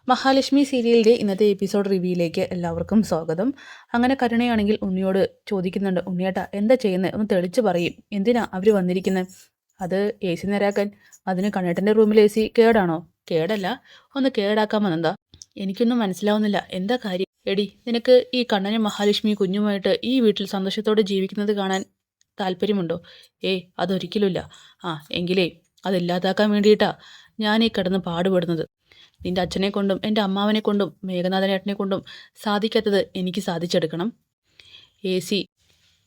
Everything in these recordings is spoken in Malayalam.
മഹാലക്ഷ്മി സീരിയലിൻ്റെ ഇന്നത്തെ എപ്പിസോഡ് റിവ്യൂയിലേക്ക് എല്ലാവർക്കും സ്വാഗതം. അങ്ങനെ കരുണയാണെങ്കിൽ ഉണ്ണിയോട് ചോദിക്കുന്നുണ്ട്, ഉണ്ണിയേട്ടാ എന്താ ചെയ്യുന്നത്, ഒന്ന് തെളിച്ച് പറയും, എന്തിനാ അവർ വന്നിരിക്കുന്നത്? അത് എ സി നേരാക്കാൻ. അതിന് കണ്ണേട്ടൻ്റെ റൂമിൽ എ സി കേടാണോ? കേടല്ല, ഒന്ന് കേടാക്കാൻ വന്നതാ. എനിക്കൊന്നും മനസ്സിലാവുന്നില്ല, എന്താ കാര്യം? എടി, നിനക്ക് ഈ കണ്ണനും മഹാലക്ഷ്മി കുഞ്ഞുമായിട്ട് ഈ വീട്ടിൽ സന്തോഷത്തോടെ ജീവിക്കുന്നത് കാണാൻ താല്പര്യമുണ്ടോ? അതൊരിക്കലുമില്ല. എങ്കിലേ അതില്ലാതാക്കാൻ വേണ്ടിയിട്ടാ ഞാൻ ഈ കിടന്ന് പാടുപെടുന്നത്. നിന്റെ അച്ഛനെ കൊണ്ടും എൻ്റെ അമ്മാവനെ കൊണ്ടും മേഘനാഥനേട്ടനെ കൊണ്ടും സാധിക്കാത്തത് എനിക്ക് സാധിച്ചെടുക്കണം. എ സി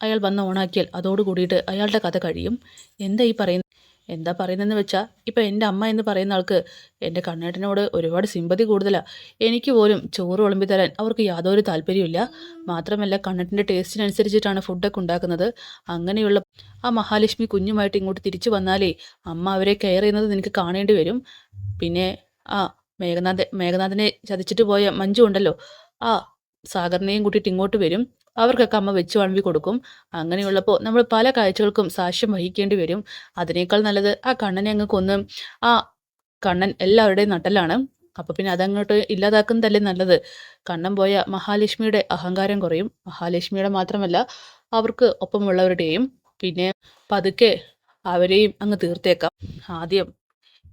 അയാൾ വന്ന് ഓണാക്കിയാൽ അതോട് കൂടിയിട്ട് അയാളുടെ കഥ കഴിയും. എന്താ പറയുന്നതെന്ന് വെച്ചാൽ, ഇപ്പം എൻ്റെ അമ്മ എന്ന് പറയുന്ന ആൾക്ക് എൻ്റെ കണ്ണേട്ടനോട് ഒരുപാട് സിമ്പതി കൂടുതലാണ്. എനിക്ക് പോലും ചോറ് വിളമ്പി തരാൻ അവർക്ക് യാതൊരു താല്പര്യമില്ല. മാത്രമല്ല, കണ്ണേട്ടൻ്റെ ടേസ്റ്റിനനുസരിച്ചിട്ടാണ് ഫുഡൊക്കെ ഉണ്ടാക്കുന്നത്. അങ്ങനെയുള്ള ആ മഹാലക്ഷ്മി കുഞ്ഞുമായിട്ട് ഇങ്ങോട്ട് തിരിച്ചു വന്നാലേ അമ്മ അവരെ കെയർ ചെയ്യുന്നത് നിനക്ക് കാണേണ്ടി വരും. പിന്നെ ആ മേഘനാഥനെ ചതിച്ചിട്ട് പോയ മഞ്ജു ഉണ്ടല്ലോ, ആ സാഗറിനെയും കൂട്ടിയിട്ട് ഇങ്ങോട്ട് വരും. അവർക്കൊക്കെ അമ്മ വെച്ച് വിളമ്പി കൊടുക്കും. അങ്ങനെയുള്ളപ്പോൾ നമ്മൾ പല കാഴ്ചകൾക്കും സാക്ഷ്യം വഹിക്കേണ്ടി വരും. അതിനേക്കാൾ നല്ലത് ആ കണ്ണനെ അങ്ങ് കൊന്ന്, ആ കണ്ണൻ എല്ലാവരുടെയും നട്ടലാണ്. അപ്പോൾ പിന്നെ അതങ്ങോട്ട് ഇല്ലാതാക്കുന്നതല്ലേ നല്ലത്. കണ്ണൻ പോയ മഹാലക്ഷ്മിയുടെ അഹങ്കാരം കുറയും. മഹാലക്ഷ്മിയുടെ മാത്രമല്ല, അവർക്ക് ഒപ്പമുള്ളവരുടെയും. പിന്നെ പതുക്കെ അവരെയും അങ്ങ് തീർത്തേക്കാം. ആദ്യം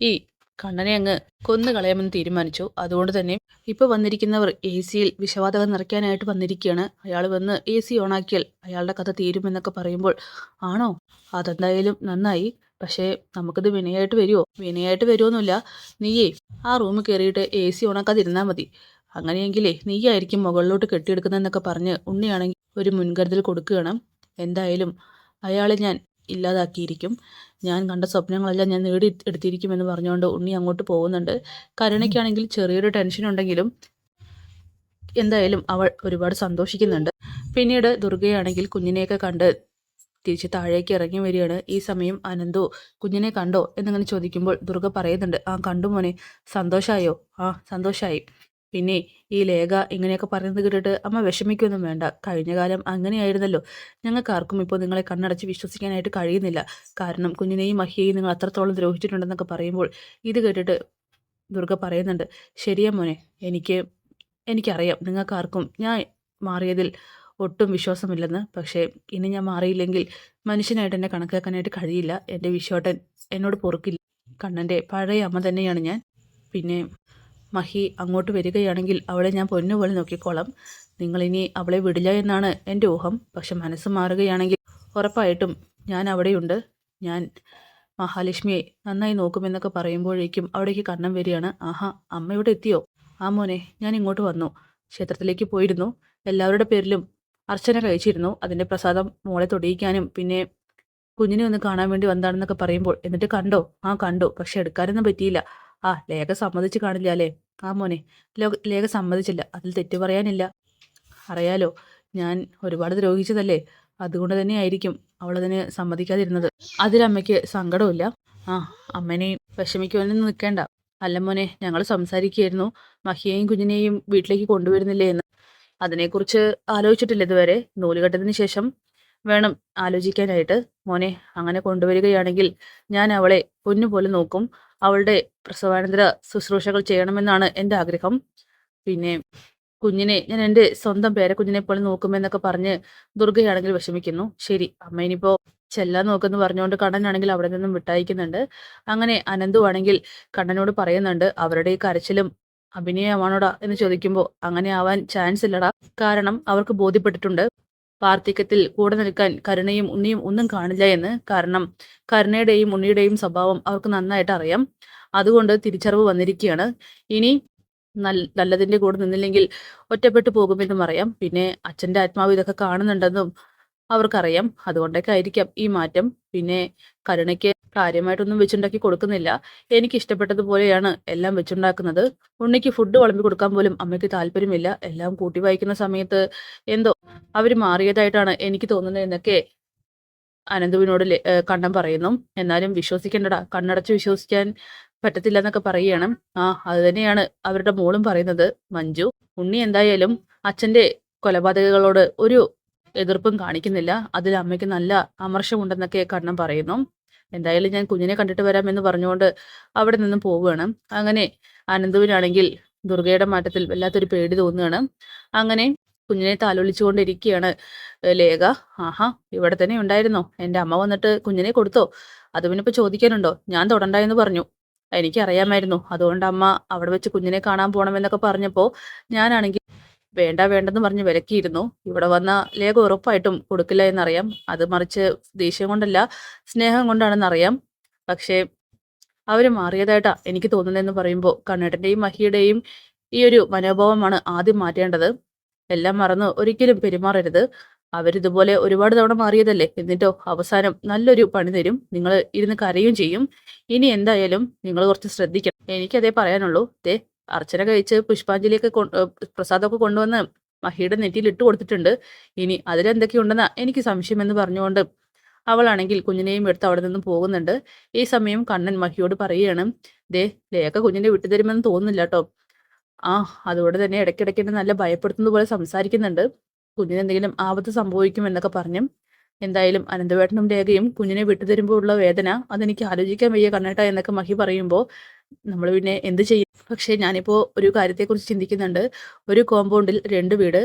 ഈ കണ്ണനെ അങ്ങ് കൊന്നു കളയാമെന്ന് തീരുമാനിച്ചു. അതുകൊണ്ട് തന്നെ ഇപ്പോൾ വന്നിരിക്കുന്നവർ എ സിയിൽ വിഷവാതകം നിറയ്ക്കാനായിട്ട് വന്നിരിക്കുകയാണ്. അയാൾ വന്ന് എ സി ഓണാക്കിയാൽ അയാളുടെ കഥ തീരുമെന്നൊക്കെ പറയുമ്പോൾ, ആണോ, അതെന്തായാലും നന്നായി. പക്ഷേ നമുക്കിത് വിനയായിട്ട് വരുമോ? വിനയായിട്ട് വരുമൊന്നുമില്ല. നീയേ ആ റൂമിൽ കയറിയിട്ട് എ സി ഓണാക്കാതിരുന്നാൽ മതി. അങ്ങനെയെങ്കിലേ നീയായിരിക്കും മുകളിലോട്ട് കെട്ടിയെടുക്കുന്നതെന്നൊക്കെ പറഞ്ഞ് ഉണ്ണിയാണെങ്കിൽ ഒരു മുൻകരുതൽ കൊടുക്കുകയാണ്. എന്തായാലും അയാളെ ഞാൻ ഇല്ലാതാക്കിയിരിക്കും. ഞാൻ കണ്ട സ്വപ്നങ്ങളെല്ലാം ഞാൻ നേടി എടുത്തിരിക്കുമെന്ന് പറഞ്ഞുകൊണ്ട് ഉണ്ണി അങ്ങോട്ട് പോകുന്നുണ്ട്. കരുണയ്ക്കാണെങ്കിൽ ചെറിയൊരു ടെൻഷൻ ഉണ്ടെങ്കിലും എന്തായാലും അവൾ ഒരുപാട് സന്തോഷിക്കുന്നുണ്ട്. പിന്നീട് ദുർഗയാണെങ്കിൽ കുഞ്ഞിനെയൊക്കെ കണ്ട് തിരിച്ച് താഴേക്ക് ഇറങ്ങി വരികയാണ്. ഈ സമയം അനന്തു കുഞ്ഞിനെ കണ്ടോ എന്നങ്ങനെ ചോദിക്കുമ്പോൾ ദുർഗ പറയുന്നുണ്ട്, കണ്ടു മോനെ. സന്തോഷമായോ? സന്തോഷമായി. പിന്നെ ഈ ലേഖ ഇങ്ങനെയൊക്കെ പറയുന്നത് കേട്ടിട്ട് അമ്മ വിഷമിക്കൊന്നും വേണ്ട. കഴിഞ്ഞ കാലം അങ്ങനെയായിരുന്നല്ലോ. ഞങ്ങൾക്ക് ആർക്കും ഇപ്പോൾ നിങ്ങളെ കണ്ണടച്ച് വിശ്വസിക്കാനായിട്ട് കഴിയുന്നില്ല. കാരണം കുഞ്ഞിനെയും മഹിയെയും നിങ്ങൾ അത്രത്തോളം ദ്രോഹിച്ചിട്ടുണ്ടെന്നൊക്കെ പറയുമ്പോൾ ഇത് കേട്ടിട്ട് ദുർഗ പറയുന്നുണ്ട്, ശരിയാ മോനെ, എനിക്കറിയാം നിങ്ങൾക്കാർക്കും ഞാൻ മാറിയതിൽ ഒട്ടും വിശ്വാസമില്ലെന്ന്. പക്ഷേ ഇനി ഞാൻ മാറിയില്ലെങ്കിൽ മനുഷ്യനായിട്ട് എന്നെ കണക്കാക്കാനായിട്ട് കഴിയില്ല. എൻ്റെ വിശ്വട്ടൻ എന്നോട് പൊറുക്കില്ല. കണ്ണൻ്റെ പഴയ അമ്മ തന്നെയാണ് ഞാൻ. പിന്നെ മഹി അങ്ങോട്ട് വരികയാണെങ്കിൽ അവളെ ഞാൻ പൊന്നുപോലെ നോക്കിക്കോളാം. നിങ്ങളിനി അവളെ വിടില്ല എന്നാണ് എൻ്റെ ഊഹം. പക്ഷെ മനസ്സ് മാറുകയാണെങ്കിൽ ഉറപ്പായിട്ടും ഞാൻ അവിടെയുണ്ട്. ഞാൻ മഹാലക്ഷ്മിയെ നന്നായി നോക്കുമെന്നൊക്കെ പറയുമ്പോഴേക്കും അവിടേക്ക് കണ്ണൻ വരികയാണ്. അമ്മ ഇവിടെ എത്തിയോ? മോനെ, ഞാൻ ഇങ്ങോട്ട് വന്നു. ക്ഷേത്രത്തിലേക്ക് പോയിരുന്നു. എല്ലാവരുടെ പേരിലും അർച്ചന കഴിച്ചിരുന്നു. അതിൻ്റെ പ്രസാദം മോളെ തൊടിയിക്കാനും പിന്നെ കുഞ്ഞിനെ ഒന്ന് കാണാൻ വേണ്ടി വന്നാണെന്നൊക്കെ പറയുമ്പോൾ, എന്നിട്ട് കണ്ടോ? കണ്ടു. പക്ഷെ എടുക്കാനൊന്നും പറ്റിയില്ല. ലേഖ സമ്മതിച്ച് കാണില്ല അല്ലേ? മോനെ, ലേഖ സമ്മതിച്ചില്ല. അതിൽ തെറ്റ് പറയാനില്ല. അറിയാലോ, ഞാൻ ഒരുപാട് ദ്രോഹിച്ചതല്ലേ. അതുകൊണ്ട് തന്നെ ആയിരിക്കും അവളതിന് സമ്മതിക്കാതിരുന്നത്. അതിലമ്മയ്ക്ക് സങ്കടമില്ല. അമ്മനെയും വിഷമിക്കുവാനൊന്നും നിൽക്കേണ്ട. അല്ല മോനെ, ഞങ്ങൾ സംസാരിക്കുകയായിരുന്നു മഹിയെയും കുഞ്ഞിനെയും വീട്ടിലേക്ക് കൊണ്ടുവരുന്നില്ലേ എന്ന്. അതിനെക്കുറിച്ച് ആലോചിച്ചിട്ടില്ല ഇതുവരെ. നൂലുകെട്ടതിന് ശേഷം വേണം ആലോചിക്കാനായിട്ട്. മോനെ, അങ്ങനെ കൊണ്ടുവരികയാണെങ്കിൽ ഞാൻ അവളെ പൊന്നുപോലെ നോക്കും. അവളുടെ പ്രസവാനന്തര ശുശ്രൂഷകൾ ചെയ്യണമെന്നാണ് എൻ്റെ ആഗ്രഹം. പിന്നെ കുഞ്ഞിനെ ഞാൻ എൻ്റെ സ്വന്തം പേരക്കുഞ്ഞിനെ പോലെ നോക്കുമെന്നൊക്കെ പറഞ്ഞ് ദുർഗയാണെങ്കിൽ വിഷമിക്കുന്നു. ശരി, അമ്മ ഇനിയിപ്പോൾ ചെല്ലാൻ നോക്കെന്ന് പറഞ്ഞുകൊണ്ട് കണ്ണനാണെങ്കിൽ അവിടെ നിന്നും വിട്ടയക്കുന്നുണ്ട്. അങ്ങനെ അനന്തു ആണെങ്കിൽ കണ്ണനോട് പറയുന്നുണ്ട്, അവരുടെ ഈ കരച്ചിലും അഭിനയമാണോടാ എന്ന് ചോദിക്കുമ്പോൾ, അങ്ങനെ ആവാൻ ചാൻസ് ഇല്ലടാ. കാരണം അവർക്ക് ബോധ്യപ്പെട്ടിട്ടുണ്ട് വാർദ്ധക്യത്തിൽ കൂടെ നിൽക്കാൻ കരുണയും ഉണ്ണിയും ഒന്നും കാണില്ല എന്ന്. കാരണം കരുണയുടെയും ഉണ്ണിയുടെയും സ്വഭാവം അവർക്ക് നന്നായിട്ട് അറിയാം. അതുകൊണ്ട് തിരിച്ചറിവ് വന്നിരിക്കുകയാണ്. ഇനി നല്ലതിൻ്റെ കൂടെ നിന്നില്ലെങ്കിൽ ഒറ്റപ്പെട്ടു പോകുമെന്നും അറിയാം. പിന്നെ അച്ഛൻ്റെ ആത്മാവ് ഇതൊക്കെ കാണുന്നുണ്ടെന്നും അവർക്കറിയാം. അതുകൊണ്ടൊക്കെ ആയിരിക്കാം ഈ മാറ്റം. പിന്നെ കരുണയ്ക്ക് കാര്യമായിട്ടൊന്നും വെച്ചുണ്ടാക്കി കൊടുക്കുന്നില്ല. എനിക്ക് ഇഷ്ടപ്പെട്ടതുപോലെയാണ് എല്ലാം വെച്ചുണ്ടാക്കുന്നത്. ഉണ്ണിക്ക് ഫുഡ് വിളമ്പി കൊടുക്കാൻ പോലും അമ്മയ്ക്ക് താല്പര്യമില്ല. എല്ലാം കൂട്ടി വായിക്കുന്ന സമയത്ത് എന്തോ അവർ മാറിയതായിട്ടാണ് എനിക്ക് തോന്നുന്നത് എന്നൊക്കെ അനന്തുവിനോട് കണ്ണൻ പറയുന്നു. എന്നാലും വിശ്വസിക്കേണ്ടടാ, കണ്ണടച്ച് വിശ്വസിക്കാൻ പറ്റത്തില്ല എന്നൊക്കെ പറയുകയാണ്. അത് തന്നെയാണ് അവരുടെ മോളും പറയുന്നത്, മഞ്ജു. ഉണ്ണി എന്തായാലും അച്ഛൻ്റെ കൊലപാതകങ്ങളോട് ഒരു എതിർപ്പും കാണിക്കുന്നില്ല. അതിൽ അമ്മയ്ക്ക് നല്ല അമർഷമുണ്ടെന്നൊക്കെ കണ്ണൻ പറയുന്നു. എന്തായാലും ഞാൻ കുഞ്ഞിനെ കണ്ടിട്ട് വരാമെന്ന് പറഞ്ഞുകൊണ്ട് അവിടെ നിന്നും പോവുകയാണ്. അങ്ങനെ അനന്തുവിനാണെങ്കിൽ ദുർഗയുടെ മാറ്റത്തിൽ വല്ലാത്തൊരു പേടി തോന്നുകയാണ്. അങ്ങനെ കുഞ്ഞിനെ താലോലിച്ചുകൊണ്ടിരിക്കുകയാണ് ലേഖ. ആഹാ, ഇവിടെ തന്നെ ഉണ്ടായിരുന്നോ? എൻ്റെ അമ്മ വന്നിട്ട് കുഞ്ഞിനെ കൊടുത്തോ? അത് പിന്നെ ഇപ്പൊ ചോദിക്കാനുണ്ടോ? ഞാൻ തൊടണ്ട എന്ന് പറഞ്ഞു. എനിക്കറിയാമായിരുന്നു. അതുകൊണ്ട് അമ്മ അവിടെ വെച്ച് കുഞ്ഞിനെ കാണാൻ പോണമെന്നൊക്കെ പറഞ്ഞപ്പോൾ ഞാനാണെങ്കിൽ വേണ്ട വേണ്ടെന്ന് പറഞ്ഞ് വിലക്കിയിരുന്നു. ഇവിടെ വന്ന ലേഖ ഉറപ്പായിട്ടും കൊടുക്കില്ല എന്നറിയാം. അത് മറിച്ച് ദേഷ്യം കൊണ്ടല്ല, സ്നേഹം കൊണ്ടാണെന്നറിയാം. പക്ഷേ അവര് മാറിയതായിട്ടാ എനിക്ക് തോന്നുന്നതെന്ന് പറയുമ്പോൾ കണ്ണേട്ടന്റെയും മഹിയുടെയും ഈ ഒരു മനോഭാവമാണ് ആദ്യം മാറ്റേണ്ടത്. എല്ലാം മറന്ന് ഒരിക്കലും പെരുമാറരുത്. അവരിതുപോലെ ഒരുപാട് തവണ മാറിയതല്ലേ, എന്നിട്ടോ അവസാനം നല്ലൊരു പണി തരും. നിങ്ങൾ ഇരുന്ന് കരയും ചെയ്യും. ഇനി എന്തായാലും നിങ്ങൾ കുറച്ച് ശ്രദ്ധിക്കണം. എനിക്കതേ പറയാനുള്ളൂ. ദേ, അർച്ചന കഴിച്ച് പുഷ്പാഞ്ജലിയൊക്കെ പ്രസാദമൊക്കെ കൊണ്ടുവന്ന് മഹിയുടെ നെറ്റിയിൽ ഇട്ട് കൊടുത്തിട്ടുണ്ട്. ഇനി അതിലെന്തൊക്കെയുണ്ടെന്നാ എനിക്ക് സംശയമെന്ന് പറഞ്ഞുകൊണ്ട് അവളാണെങ്കിൽ കുഞ്ഞിനെയും എടുത്ത് അവിടെ നിന്നും പോകുന്നുണ്ട്. ഈ സമയം കണ്ണൻ മഹിയോട് പറയുകയാണ്, ദേ, ലേഖ കുഞ്ഞിനെ വിട്ടുതരുമെന്ന് തോന്നുന്നില്ല കേട്ടോ. ആ, അതുകൊണ്ട് തന്നെ ഇടയ്ക്കിടയ്ക്ക് എന്നെ നല്ല ഭയപ്പെടുത്തുന്നത് പോലെ സംസാരിക്കുന്നുണ്ട്. കുഞ്ഞിന് എന്തെങ്കിലും ആപത്ത് സംഭവിക്കും എന്നൊക്കെ പറഞ്ഞു. എന്തായാലും അനന്തവേട്ടനും രേഖയും കുഞ്ഞിനെ വിട്ടുതരുമ്പോൾ ഉള്ള വേദന അതെനിക്ക് ആലോചിക്കാൻ വയ്യ കണ്ണേട്ട എന്നൊക്കെ മഹി പറയുമ്പോൾ നമ്മൾ പിന്നെ എന്ത് ചെയ്യും? പക്ഷേ ഞാനിപ്പോൾ ഒരു കാര്യത്തെക്കുറിച്ച് ചിന്തിക്കുന്നുണ്ട്. ഒരു കോമ്പൗണ്ടിൽ 2 വീട്.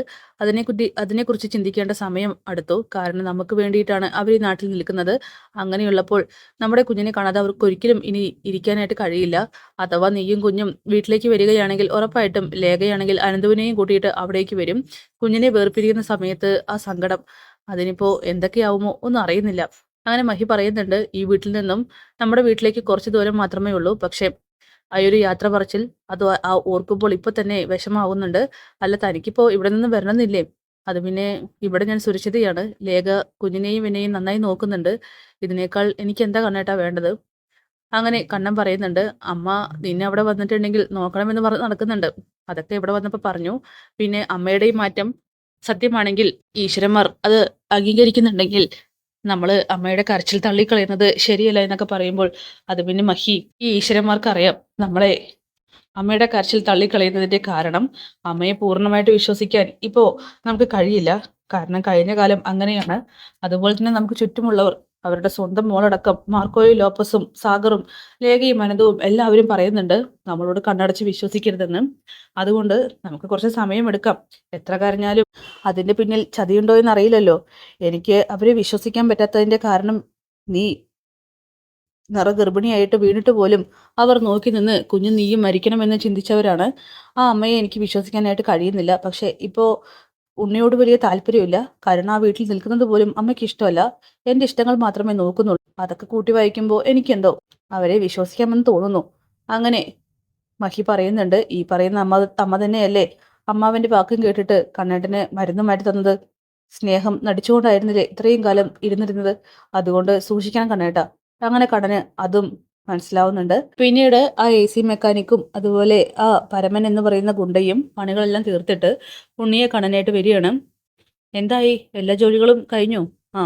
അതിനെക്കുറിച്ച് ചിന്തിക്കേണ്ട സമയം അടുത്തു. കാരണം നമുക്ക് വേണ്ടിയിട്ടാണ് അവർ ഈ നാട്ടിൽ നിൽക്കുന്നത്. അങ്ങനെയുള്ളപ്പോൾ നമ്മുടെ കുഞ്ഞിനെ കാണാതെ അവർക്ക് ഒരിക്കലും ഇനി ഇരിക്കാനായിട്ട് കഴിയില്ല. അഥവാ നീയും കുഞ്ഞും വീട്ടിലേക്ക് വരികയാണെങ്കിൽ ഉറപ്പായിട്ടും ലേഖയാണെങ്കിൽ അനന്തുവിനെയും കൂട്ടിയിട്ട് അവിടേക്ക് വരും. കുഞ്ഞിനെ വേർപിരിയുന്ന സമയത്ത് ആ സങ്കടം അതിനിപ്പോൾ എന്തൊക്കെയാവുമോ ഒന്നും അറിയുന്നില്ല. അങ്ങനെ മഹി പറയുന്നുണ്ട്, ഈ വീട്ടിൽ നിന്നും നമ്മുടെ വീട്ടിലേക്ക് കുറച്ച് ദൂരം മാത്രമേ ഉള്ളൂ. പക്ഷേ ആ ഒരു യാത്ര പറച്ചിൽ അത് ഓർക്കുമ്പോൾ ഇപ്പൊ തന്നെ വിഷമാവുന്നുണ്ട്. അല്ല, തനിക്കിപ്പോ ഇവിടെ നിന്ന് വരണമെന്നില്ലേ? അത് പിന്നെ ഇവിടെ ഞാൻ സുരക്ഷിതയാണ്. ലേഖ കുഞ്ഞിനെയും എന്നെയും നന്നായി നോക്കുന്നുണ്ട്. ഇതിനേക്കാൾ എനിക്ക് എന്താ കണ്ണേട്ടാ വേണ്ടത്? അങ്ങനെ കണ്ണൻ പറയുന്നുണ്ട്, അമ്മ നിന്നെ അവിടെ വന്നിട്ടുണ്ടെങ്കിൽ നോക്കണമെന്ന് പറഞ്ഞ് നടക്കുന്നുണ്ട്. അതൊക്കെ ഇവിടെ വന്നപ്പോൾ പറഞ്ഞു. പിന്നെ അമ്മയുടെയും മാറ്റം സത്യമാണെങ്കിൽ ഈശ്വരന്മാർ അത് അംഗീകരിക്കുന്നുണ്ടെങ്കിൽ നമ്മള് അമ്മയുടെ കരച്ചിൽ തള്ളിക്കളയുന്നത് ശരിയല്ല എന്നൊക്കെ പറയുമ്പോൾ അത് പിന്നെ മഹി, ഈ ഈശ്വരന്മാർക്ക് അറിയാം നമ്മളെ അമ്മയുടെ കരച്ചിൽ തള്ളിക്കളയുന്നതിന്റെ കാരണം. അമ്മയെ പൂർണ്ണമായിട്ട് വിശ്വസിക്കാൻ ഇപ്പോ നമുക്ക് കഴിയില്ല. കാരണം കഴിഞ്ഞ കാലം അങ്ങനെയാണ്. അതുപോലെ തന്നെ നമുക്ക് ചുറ്റുമുള്ളവർ, അവരുടെ സ്വന്തം മോളടക്കം മാർക്കോയും ലോപ്പസും സാഗറും ലേഖയും അനന്തവും എല്ലാവരും പറയുന്നുണ്ട് നമ്മളോട് കണ്ണടച്ച് വിശ്വസിക്കരുതെന്ന്. അതുകൊണ്ട് നമുക്ക് കുറച്ച് സമയമെടുക്കാം. എത്ര കരഞ്ഞാലും അതിന്റെ പിന്നിൽ ചതിയുണ്ടോ എന്ന് അറിയില്ലല്ലോ. എനിക്ക് അവരെ വിശ്വസിക്കാൻ പറ്റാത്തതിന്റെ കാരണം, നീ നിറഗർഭിണിയായിട്ട് വീണിട്ട് പോലും അവർ നോക്കി നിന്ന് കുഞ്ഞു നീയും മരിക്കണമെന്ന് ചിന്തിച്ചവരാണ്. ആ അമ്മയെ എനിക്ക് വിശ്വസിക്കാനായിട്ട് കഴിയുന്നില്ല. പക്ഷെ ഇപ്പോൾ ഉണ്ണിയോട് വലിയ താല്പര്യമില്ല. കാരണം ആ വീട്ടിൽ നിൽക്കുന്നത് പോലും അമ്മയ്ക്ക് ഇഷ്ടമല്ല. എൻ്റെ ഇഷ്ടങ്ങൾ മാത്രമേ നോക്കുന്നുള്ളൂ. അതൊക്കെ കൂട്ടി വായിക്കുമ്പോൾ എനിക്കെന്തോ അവരെ വിശ്വസിക്കാമെന്ന് തോന്നുന്നു. അങ്ങനെ മഹി പറയുന്നുണ്ട്, ഈ പറയുന്ന അമ്മ തന്നെയല്ലേ അമ്മാവന്റെ വാക്കും കേട്ടിട്ട് കണ്ണേട്ടന് മരുന്ന് മാറ്റി തന്നത്? സ്നേഹം നടിച്ചുകൊണ്ടായിരുന്നില്ലേ ഇത്രയും കാലം ഇരുന്നിരുന്നത്? അതുകൊണ്ട് സൂക്ഷിക്കണം കണ്ണേട്ടാ. അങ്ങനെ കണ്ണന് അതും മനസ്സിലാവുന്നുണ്ട്. പിന്നീട് ആ AC മെക്കാനിക്കും അതുപോലെ ആ പരമൻ എന്ന് പറയുന്ന ഗുണ്ടയും പണികളെല്ലാം തീർത്തിട്ട് ഉണ്ണിയെ കണ്ണനായിട്ട് വരികയാണ്. എന്തായി, എല്ലാ ജോലികളും കഴിഞ്ഞു? ആ,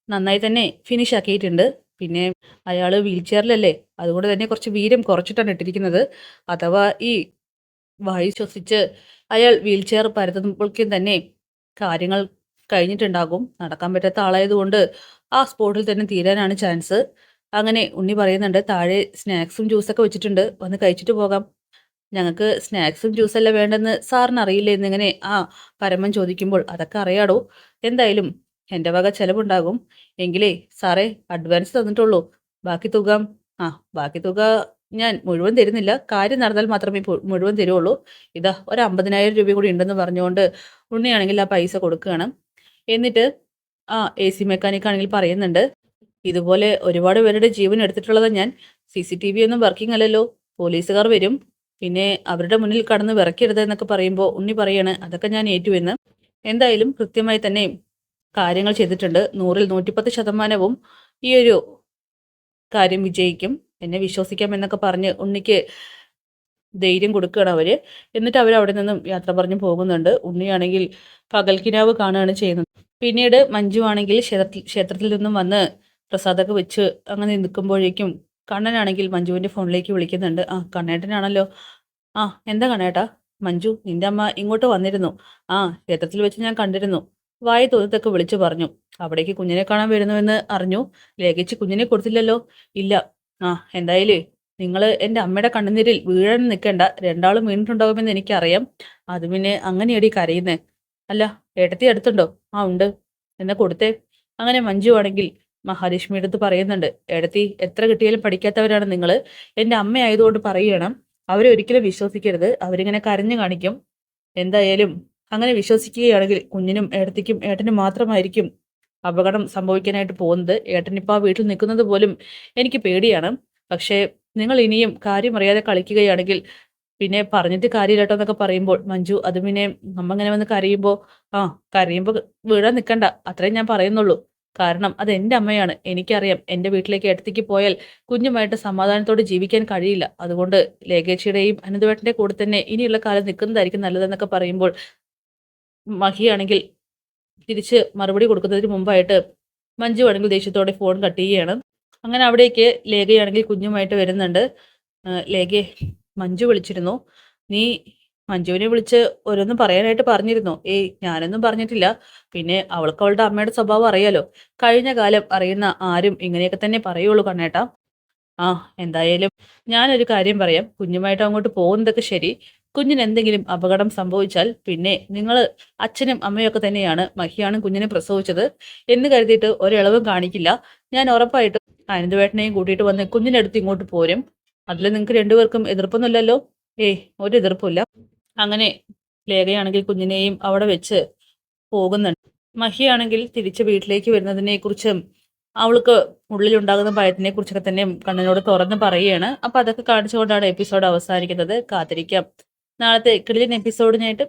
നന്നായി തന്നെ ഫിനിഷ് ആക്കിയിട്ടുണ്ട്. പിന്നെ അയാള് വീൽ ചെയറിലല്ലേ, അതുകൊണ്ട് തന്നെ കുറച്ച് വീര്യം കുറച്ചിട്ടാണ് ഇട്ടിരിക്കുന്നത്. അഥവാ ഈ വായു ശ്വസിച്ച് അയാൾ വീൽ ചെയർ പരത്തുമ്പോഴേക്കും തന്നെ കാര്യങ്ങൾ കഴിഞ്ഞിട്ടുണ്ടാകും. നടക്കാൻ പറ്റാത്ത ആളായതുകൊണ്ട് ആ സ്പോട്ടിൽ തന്നെ തീരാനാണ് ചാൻസ്. അങ്ങനെ ഉണ്ണി പറയുന്നുണ്ട്, താഴെ സ്നാക്സും ജ്യൂസൊക്കെ വെച്ചിട്ടുണ്ട്, വന്ന് കഴിച്ചിട്ട് പോകാം. ഞങ്ങൾക്ക് സ്നാക്സും ജ്യൂസല്ല വേണ്ടെന്ന് സാറിന് അറിയില്ലേ എന്നിങ്ങനെ ആ പരമൻ ചോദിക്കുമ്പോൾ അതൊക്കെ അറിയാടോ. എന്തായാലും എൻ്റെ വക ചെലവുണ്ടാകും. എങ്കിലേ സാറേ അഡ്വാൻസ് തന്നിട്ടുള്ളൂ. ബാക്കി തുക ബാക്കി തുക ഞാൻ മുഴുവൻ തരുന്നില്ല. കാര്യം നടന്നാൽ മാത്രമേ മുഴുവൻ തരുള്ളൂ. ഇതാ ഒരു 50,000 രൂപ കൂടി ഉണ്ടെന്ന് പറഞ്ഞുകൊണ്ട് ഉണ്ണിയാണെങ്കിൽ ആ പൈസ കൊടുക്കുകയാണ്. എന്നിട്ട് ആ AC മെക്കാനിക് ആണെങ്കിൽ പറയുന്നുണ്ട്, ഇതുപോലെ ഒരുപാട് പേരുടെ ജീവൻ എടുത്തിട്ടുള്ളത് ഞാൻ. CCTV ഒന്നും വർക്കിംഗ് അല്ലല്ലോ. പോലീസുകാർ വരും. പിന്നെ അവരുടെ മുന്നിൽ കടന്ന് വിറയ്ക്കരുത് എന്നൊക്കെ പറയുമ്പോൾ ഉണ്ണി പറയാണ്, അതൊക്കെ ഞാൻ ഏറ്റുവെന്ന്. എന്തായാലും കൃത്യമായി തന്നെ കാര്യങ്ങൾ ചെയ്തിട്ടുണ്ട്. 100-ൽ 110% ഈ ഒരു കാര്യം വിജയിക്കും. എന്നെ വിശ്വസിക്കാം എന്നൊക്കെ പറഞ്ഞ് ഉണ്ണിക്ക് ധൈര്യം കൊടുക്കുകയാണ് അവര്. എന്നിട്ട് അവർ അവിടെ നിന്നും യാത്ര പറഞ്ഞു പോകുന്നുണ്ട്. ഉണ്ണിയാണെങ്കിൽ പകൽക്കിനാവ് കാണുകയാണ് ചെയ്യുന്നത്. പിന്നീട് മഞ്ജു ആണെങ്കിൽ ക്ഷേത്രത്തിൽ നിന്നും വന്ന് പ്രസാദൊക്കെ വെച്ച് അങ്ങനെ നിൽക്കുമ്പോഴേക്കും കണ്ണനാണെങ്കിൽ മഞ്ജുവിന്റെ ഫോണിലേക്ക് വിളിക്കുന്നുണ്ട്. ആ, കണ്ണേട്ടനാണല്ലോ. ആ, എന്താ കണ്ണേട്ടാ? മഞ്ജു, നിന്റെ അമ്മ ഇങ്ങോട്ട് വന്നിരുന്നു. ആ, ക്ഷേത്രത്തിൽ വെച്ച് ഞാൻ കണ്ടിരുന്നു. വായി തോന്നത്തൊക്കെ വിളിച്ചു പറഞ്ഞു. അവിടേക്ക് കുഞ്ഞിനെ കാണാൻ വരുന്നുവെന്ന് അറിഞ്ഞു. ലേഖിച്ച് കുഞ്ഞിനെ കൊടുത്തില്ലല്ലോ? ഇല്ല. ആ, എന്തായാലും നിങ്ങൾ എൻ്റെ അമ്മയുടെ കണ്ണുനീരിൽ വീഴാൻ നിൽക്കണ്ട. രണ്ടാളും വീണിട്ടുണ്ടാകുമെന്ന് എനിക്കറിയാം. അത് പിന്നെ അങ്ങനെയടി കരയുന്നേ. അല്ല, ഏട്ടത്തി അടുത്തുണ്ടോ? ആ ഉണ്ട്. എന്നാ കൊടുത്തേ. അങ്ങനെ മഞ്ജു ആണെങ്കിൽ മഹാലക്ഷ്മിയുടെ അടുത്ത് പറയുന്നുണ്ട്, ഏടത്തി എത്ര കിട്ടിയാലും പഠിക്കാത്തവരാണ് നിങ്ങൾ. എൻ്റെ അമ്മയായതുകൊണ്ട് പറയണം, അവരെ ഒരിക്കലും വിശ്വസിക്കരുത്. അവരിങ്ങനെ കരഞ്ഞു കാണിക്കും. എന്തായാലും അങ്ങനെ വിശ്വസിക്കുകയാണെങ്കിൽ കുഞ്ഞിനും ഏടത്തിക്കും ഏട്ടനും മാത്രമായിരിക്കും അപകടം സംഭവിക്കാനായിട്ട് പോകുന്നത്. ഏട്ടനിപ്പോൾ ആ വീട്ടിൽ നിൽക്കുന്നത് പോലും എനിക്ക് പേടിയാണ്. പക്ഷേ നിങ്ങൾ ഇനിയും കാര്യം അറിയാതെ കളിക്കുകയാണെങ്കിൽ പിന്നെ പറഞ്ഞിട്ട് കാര്യമില്ല കേട്ടോ എന്നൊക്കെ പറയുമ്പോൾ മഞ്ജു അത് പിന്നെ നമ്മ ഇങ്ങനെ വന്ന് കരയുമ്പോൾ ആ കരയുമ്പോൾ വീഴാൻ നിൽക്കണ്ട, അത്രയും ഞാൻ പറയുന്നുള്ളൂ. കാരണം അത് എൻ്റെ അമ്മയാണ്. എനിക്കറിയാം എൻ്റെ വീട്ടിലേക്ക് ഏട്ടത്തിക്ക് പോയാൽ കുഞ്ഞുമായിട്ട് സമാധാനത്തോടെ ജീവിക്കാൻ കഴിയില്ല. അതുകൊണ്ട് ലേഖേച്ചിയുടെയും അനന്തവേട്ടൻ്റെ കൂടെ തന്നെ ഇനിയുള്ള കാലം നിൽക്കുന്നതായിരിക്കും നല്ലതെന്നൊക്കെ പറയുമ്പോൾ മഹിയാണെങ്കിൽ തിരിച്ച് മറുപടി കൊടുക്കുന്നതിന് മുമ്പായിട്ട് മഞ്ജു ആണെങ്കിൽ ദേഷ്യത്തോടെ ഫോൺ കട്ട് ചെയ്യുകയാണ്. അങ്ങനെ അവിടേക്ക് ലേഖയാണെങ്കിൽ കുഞ്ഞുമായിട്ട് വരുന്നുണ്ട്. ലേഖയെ മഞ്ജു വിളിച്ചിരുന്നു. നീ മഞ്ജുവിനെ വിളിച്ച് ഓരോന്നും പറയാനായിട്ട് പറഞ്ഞിരുന്നോ? ഏയ് ഞാനൊന്നും പറഞ്ഞിട്ടില്ല. പിന്നെ അവൾക്ക് അവളുടെ അമ്മയുടെ സ്വഭാവം അറിയാലോ. കഴിഞ്ഞ കാലം അറിയുന്ന ആരും ഇങ്ങനെയൊക്കെ തന്നെ പറയുള്ളൂ കണ്ണേട്ടാ. ആ എന്തായാലും ഞാനൊരു കാര്യം പറയാം. കുഞ്ഞുമായിട്ട് അങ്ങോട്ട് പോകുന്നതൊക്കെ ശരി. കുഞ്ഞിന് എന്തെങ്കിലും അപകടം സംഭവിച്ചാൽ പിന്നെ നിങ്ങൾ അച്ഛനും അമ്മയൊക്കെ തന്നെയാണ് മഹിയാണ് കുഞ്ഞിനെ പ്രസവിച്ചത് എന്ന് കരുതിയിട്ട് ഒരിളവും കാണിക്കില്ല. ഞാൻ ഉറപ്പായിട്ടും അനന്തവേട്ടനെയും കൂട്ടിയിട്ട് വന്ന് കുഞ്ഞിൻ്റെ അടുത്ത് ഇങ്ങോട്ട് പോരും. അതിൽ നിങ്ങൾക്ക് രണ്ടുപേർക്കും എതിർപ്പൊന്നുമില്ലല്ലോ? ഏയ് ഒരു എതിർപ്പില്ല. അങ്ങനെ ലേഖയാണെങ്കിൽ കുഞ്ഞിനെയും അവിടെ വെച്ച് പോകുന്നുണ്ട്. മഹിയാണെങ്കിൽ തിരിച്ച് വീട്ടിലേക്ക് വരുന്നതിനെ കുറിച്ചും അവൾക്ക് ഉള്ളിലുണ്ടാകുന്ന ഭയത്തിനെ കുറിച്ചൊക്കെ തന്നെ കണ്ണനോട് തുറന്ന് പറയുകയാണ്. അപ്പൊ അതൊക്കെ കാണിച്ചുകൊണ്ടാണ് എപ്പിസോഡ് അവസാനിക്കുന്നത്. കാത്തിരിക്കാം നാളത്തെ കിടിലൻ എപ്പിസോഡിനായിട്ട്.